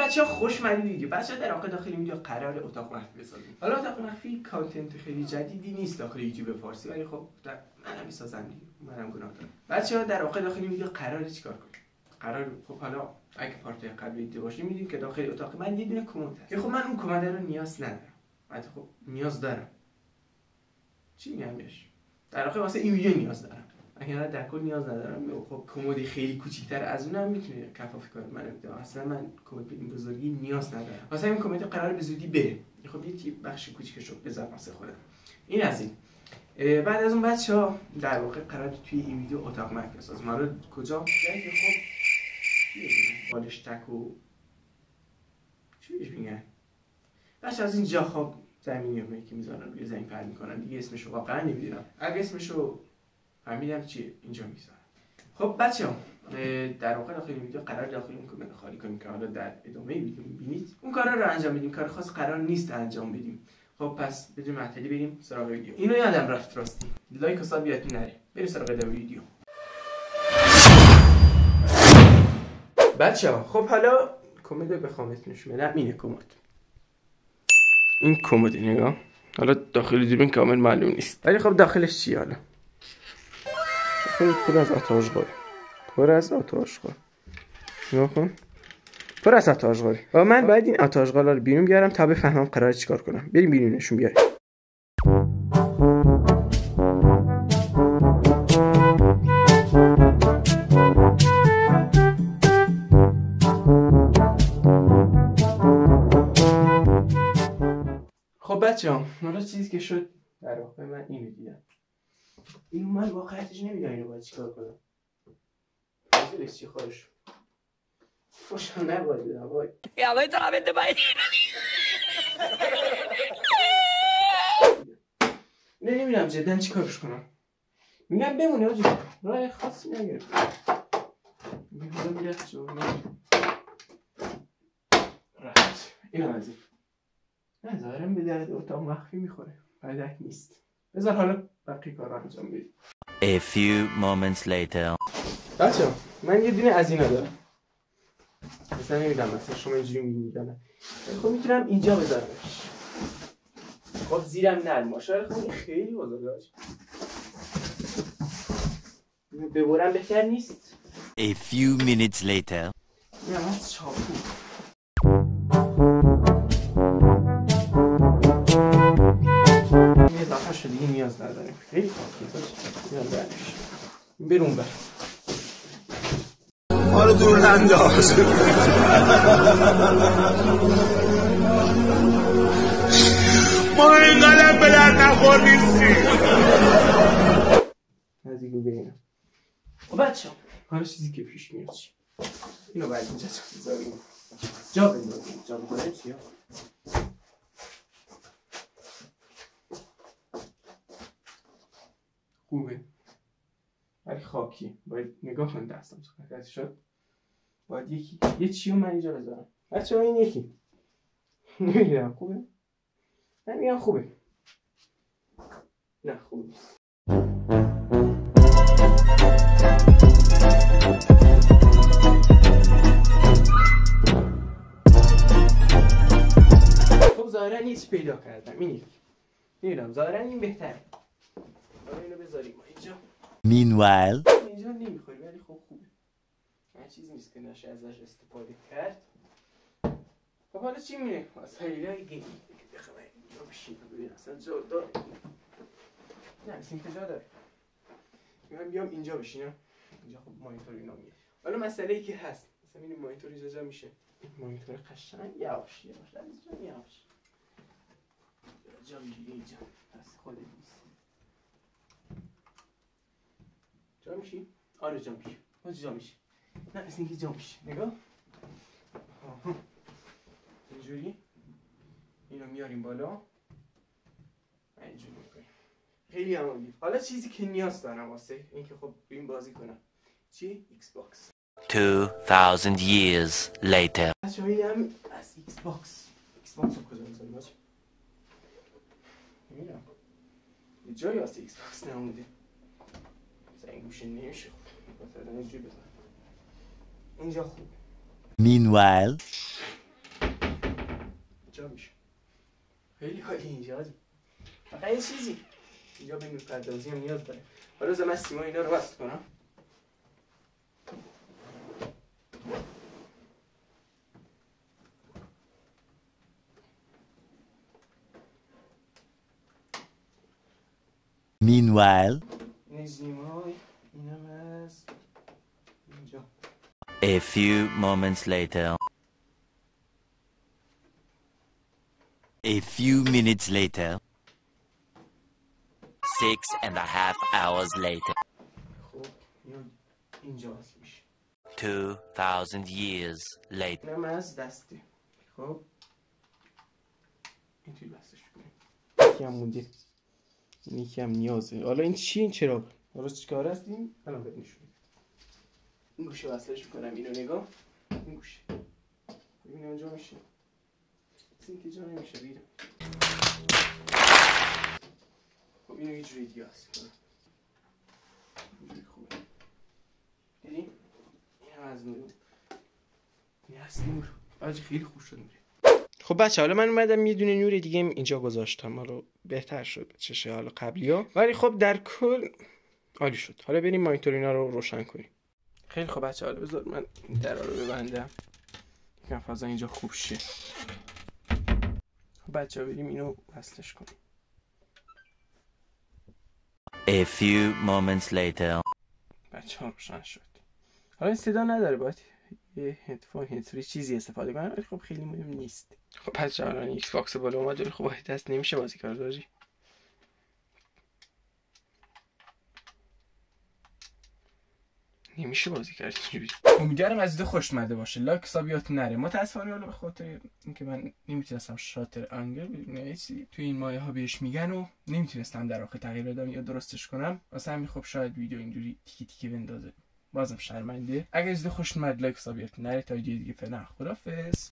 بچه‌ها خوش اومدید ویدیو. بچه‌ها در واقع داخل ویدیو قرار اتاق مخفی بسازیم. حالا اتاق مخفی کانتنت خیلی جدیدی نیست داخل یوتیوب فارسی، ولی خب منم میسازم دیگه. منم گناه دارم. بچه‌ها در واقع داخل ویدیو قراره چیکار کنیم؟ قرار خب حالا اگه پارت قبلی دیده باشیم می‌دونید که داخل اتاق من یه دونه کمد هست. خب من اون کمد رو نیاز ندارم. البته خب نیاز دارم. چی میگم بهش؟ در واقع واسه این ویدیو نیاز دارم. اگر در کل نیاز ندارم. خب کمد خیلی کوچیک‌تر از اونم میتونه کفاف کار منو بده. اصلا من کمد به این بزرگی نیاز ندارم. واسه این کمد قرار به زودی بره. خب یه بخش کوچیکش رو بذارم واسه خودم. این از این. بعد از اون بچه‌ها در واقع قرار توی این ویدیو اتاق مخفی بسازم. ما رو کجا؟ جایی که خب بالشتک و چی بهش میگن؟ بچه از اینجا خب زمینی که میذارن روی زمین پهن میکنن دیگه اسمشو واقعا نمیدونم. اگه اسمشو فهمیدم چیه اینجا میذارن. خب بچه‌ها در واقع داخل ویدیو قرار داخل اون کمد خالی کنیم که حالا در ادامه ویدیو میبینید. اون کارا رو انجام بدیم. کار خاص قرار نیست انجام بدیم. خب پس بدون معطلی بریم سراغ ویدیو. اینو یادم رفت راستی. لایک و ساب یادتون نره. بریم سراغ ادامه ویدیو. بچه‌ها خب حالا کمد رو بخوام اسمش بدم اینه کمد. این کمد نگاه. حالا داخل دوربین کامل معلوم نیست. ولی خب داخلش چیه حالا؟ پر از آتاشقال. پر از آتاشقال. نگاه کن. پر از آتاشقال. و من باید این آتاشقالا رو بیرون بیارم تا بفهمم قراره چیکار کنم. بریم بیرونشون بیاریم. خب بچه‌ها حالا چیزی که شد در واقع من اینو دیدم. اینو من واقعیتش نمیدونم اینو باید چیکار کنم. بازیش چی خودش خوشم نباید بدم وای. Ya voy solamente para ir. نمیدونم جدا چیکارش کنم. میگم بمونه آجی. راه خاصی نگرفتم. میگم میرفت جو. رفت. اینو از این. نظرم به درد اتاق مخفی میخوره. بدک نیست. بذار حالا بقیه کارا انجام بدیم. A few moments later. بچه‌ها من یه دونه از اینا دارم. مثلا نمیدونم مثلا شما اینجوری میگید. خب میتونم اینجا بذارمش. خب زیرم نرم باشه. خب خیلی بزرگه آجی. ببرم بهتر نیست. A few minutes later. اینم از چاقو. یه دفعه شد دیگه نیاز نداریم. خیلی کافیه. برون بر. ما رو دور ننداز. ما اینقدر به درد نخور نیستیم. نزدیک ببینم. خب بچه‌ها حالا چیزی که پیش میاد چی؟ اینو باید اینجا بذاریم. جا بندازیم. جا بذاریم چیه؟ خوبه. ولی خاکی. باید نگاه کن دستم چقدر شد. باید یه چیو من اینجا بذارم. بچه‌ها این یکی. نمیدونم خوبه؟ من میگم خوبه. نه خوب نیست. خب ظاهرا هیچ پیدا کردم. این یکی. نمیدونم ظاهرا این بهتره. حالا اینو بذاریم اینجا. Meanwhile. اینجا نمیخوری ولی خب خوبه. هر چیز نیست که نشه ازش استفاده کرد. خب حالا چی میره؟ وسایلای گیمی که بخوام اینجا بشینم ببین اصلا جا داره. نه این که جا داره. من بیام اینجا بشینم. اینجا خب مانیتور اینا میاد. حالا مسئله ای که هست. مثلا این مانیتور اینجا جا میشه. این مانیتور قشنگ یواش یواش از اینجا یواش. جا میگیره اینجا. پس خودت نیست. جا میشی؟ آره جا میشی. خودت جا میشی. نه اصلا اینکه جا میشی. نگاه. اینجوری اینو میاریم بالا. اینجوری میکنیم. خیلی عالی. حالا چیزی که نیاز دارم واسه اینکه خب این بازی کنم. چی؟ ایکس باکس. 2000 years later. بچه‌ای هم از ایکس باکس. ایکس باکس رو کجا میذاریم بچه؟ نمیدونم. یه جایی واسه ایکس باکس نمونده. مثلا این گوشه نمیشه خب. مثلا اینجوری بذارم. اینجا خوب. Meanwhile. جا میشه. خیلی حالی اینجا. فقط یه چیزی اینجا به نورپردازی هم نیاز داره. حالا من سیما اینا رو وصل کنم. Meanwhile, نزیمای اینم از اینجا. a few moments later. A few minutes later. 6.5 hours later. خب اینجا وصل میشه. 2000 years later. اینم از دسته. خب اینجوری وصلش کنیم. یکی هم مونده. این یکی هم نیازه. حالا این چیه این چراغ؟ حالا چیکار هست این؟ الان بهت نشون میدم. این گوشه وصلش میکنم. اینو نگاه. این گوشه. ببین اونجا میشه. این که جا نمیشه بیرم. خب اینو یه جوری دیگه وصل کنم. اینجوری خوبه. دیدی؟ این هم از نور. این از نور. آجی خیلی خوب شد نوره. خب بچه حالا من اومدم یه دونه نور دیگه اینجا گذاشتم. حالا بهتر شد چشه حالا قبلی‌ها. ولی خب در کل عالی شد. حالا بریم مانیتور اینا رو روشن کنیم. خیلی خب بچه حالا بذار من این درا رو ببندم. یکم فضا اینجا خوب شه. خب بچه بریم اینو وصلش کنیم. A few moments later. بچه ها روشن شد. حالا این صدا نداره باید یه هدفون هدفری چیزی استفاده کنم ولی خب خیلی مهم نیست. خب بچه ها الان ایکس باکس بالا اومد ولی خب با دست نمیشه بازی کار داری. نمیشه بازی کرد اینجوری. امیدوارم از ویدیو خوش اومده باشه. لایک حسابیات نره. متاسفانه حالا به خاطر اینکه من نمیتونستم شاتر انگل ببینم چیزی تو این مایه ها بهش میگن و نمیتونستم در واقع تغییر بدم یا درستش کنم. واسه همین خب شاید ویدیو اینجوری تیکی تیکی بندازه. بازم شرمنده. اگه از ویدیو خوش اومد لایک حسابیات نره تا ویدیو دیگه. فعلا خدافظ.